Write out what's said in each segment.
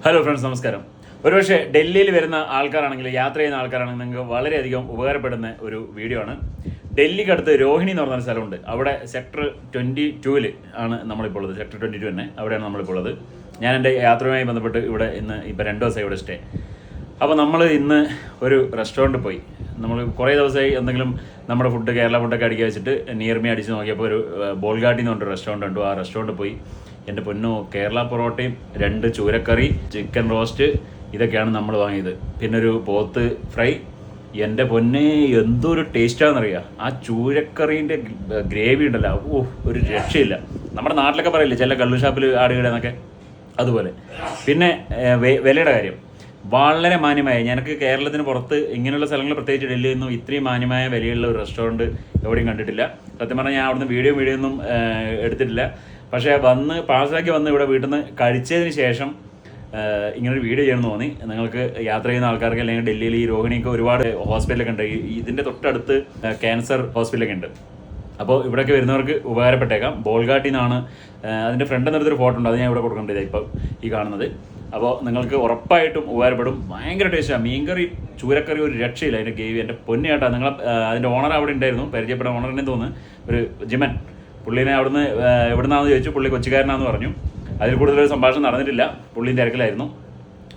Hello friends, നമസ്കാരം. ഒരുപക്ഷെ ഡൽഹിയിൽ വരുന്ന ആൾക്കാരാണെങ്കിൽ, യാത്ര ചെയ്യുന്ന ആൾക്കാരാണെങ്കിൽ നിങ്ങൾക്ക് വളരെയധികം ഉപകാരപ്പെടുന്ന ഒരു വീഡിയോ ആണ്. ഡൽഹിക്കടുത്ത് രോഹിണി എന്ന് പറഞ്ഞൊരു സ്ഥലമുണ്ട്. അവിടെ സെക്ടർ 22 ആണ് നമ്മളിപ്പോൾ ഉള്ളത്. സെക്ടർ 22 തന്നെ അവിടെയാണ് നമ്മളിപ്പോൾ ഉള്ളത്. ഞാൻ എൻ്റെ യാത്രയുമായി ബന്ധപ്പെട്ട് ഇവിടെ ഇപ്പോൾ 2 ദിവസമായി ഇവിടെ സ്റ്റേ. അപ്പോൾ നമ്മൾ ഇന്ന് ഒരു റെസ്റ്റോറൻറ്റ് പോയി. നമ്മൾ കുറേ ദിവസമായി എന്തെങ്കിലും നമ്മുടെ ഫുഡ്, കേരള ഫുഡൊക്കെ അടിക്കുക വെച്ചിട്ട് നിയർമി അടിച്ച് നോക്കിയപ്പോൾ ഒരു ബോൾഗാട്ടി എന്ന് പറഞ്ഞൊരു റെസ്റ്റോറൻറ്റ് ഉണ്ട്. ആ റെസ്റ്റോറൻറ്റ് പോയി എൻ്റെ പൊന്നോ, കേരള പൊറോട്ടയും 2 ചൂരക്കറി, ചിക്കൻ റോസ്റ്റ്, ഇതൊക്കെയാണ് നമ്മൾ വാങ്ങിയത്. പിന്നെ ഒരു പോത്ത് ഫ്രൈ. എൻ്റെ പൊന്നെ, എന്തൊരു ടേസ്റ്റാണെന്നറിയാം. ആ ചൂരക്കറീൻ്റെ ഗ്രേവി ഉണ്ടല്ലോ, ഒരു രക്ഷയില്ല. നമ്മുടെ നാട്ടിലൊക്കെ പറയില്ലേ ചില കള്ളു ഷാപ്പിൽ ആടുകിടന്നൊക്കെ, അതുപോലെ. പിന്നെ വിലയുടെ കാര്യം വളരെ മാന്യമായ, ഞങ്ങൾക്ക് കേരളത്തിന് പുറത്ത് ഇങ്ങനെയുള്ള സ്ഥലങ്ങൾ, പ്രത്യേകിച്ച് ഡൽഹിയിൽ നിന്നും ഇത്രയും മാന്യമായ വിലയുള്ള ഒരു റെസ്റ്റോറൻറ്റ് എവിടെയും കണ്ടിട്ടില്ല. സത്യം പറഞ്ഞാൽ ഞാൻ അവിടുന്ന് വീഡിയോ ഒന്നും എടുത്തിട്ടില്ല. പക്ഷേ പാഴ്സലാക്കി വന്ന് ഇവിടെ വീട്ടിൽ നിന്ന് കഴിച്ചതിന് ശേഷം ഇങ്ങനൊരു വീഡിയോ ചെയ്യണമെന്ന് തോന്നി. നിങ്ങൾക്ക് യാത്ര ചെയ്യുന്ന ആൾക്കാർക്ക്, അല്ലെങ്കിൽ ഡൽഹിയിൽ ഈ രോഹിണിക്ക് ഒരുപാട് ഹോസ്പിറ്റലൊക്കെ ഉണ്ട്. ഇതിൻ്റെ തൊട്ടടുത്ത് ക്യാൻസർ ഹോസ്പിറ്റലൊക്കെ ഉണ്ട്. അപ്പോൾ ഇവിടെയൊക്കെ വരുന്നവർക്ക് ഉപകാരപ്പെട്ടേക്കാം. ബോൾഗാട്ടി എന്നാണ് അതിൻ്റെ ഫ്രണ്ട് നിന്നൊരു ഫോട്ടോ ഉണ്ട്, അത് ഞാൻ ഇവിടെ കൊടുക്കേണ്ടത് ഇപ്പോൾ ഈ കാണുന്നത്. അപ്പോൾ നിങ്ങൾക്ക് ഉറപ്പായിട്ടും ഉപകാരപ്പെടും. ഭയങ്കര ടേസ്റ്റാണ്. മീൻകറി, ചൂരക്കറി ഒരു രക്ഷയില്ല. അതിൻ്റെ ഗ്രേവി എൻ്റെ പൊന്നിയാട്ടാ. അതിൻ്റെ ഓണർ അവിടെ ഉണ്ടായിരുന്നു, പരിചയപ്പെട്ട ഓണറിനെ തോന്നുന്നു, ഒരു ജിമൻ. പുള്ളീനെ അവിടുന്ന് എവിടുന്നാണെന്ന് ചോദിച്ചു. പുള്ളി കൊച്ചിക്കാരനാണെന്ന് പറഞ്ഞു. അതിൽ കൂടുതലൊരു സംഭാഷണം നടന്നിട്ടില്ല, പുള്ളീൻ്റെ തിരക്കിലായിരുന്നു.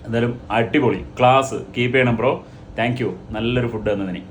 എന്തായാലും അടിപൊളി, ക്ലാസ്. കീപ്പ് ചെയ്യണം ബ്രോ. താങ്ക് യു, നല്ലൊരു ഫുഡ് തന്നതിന്.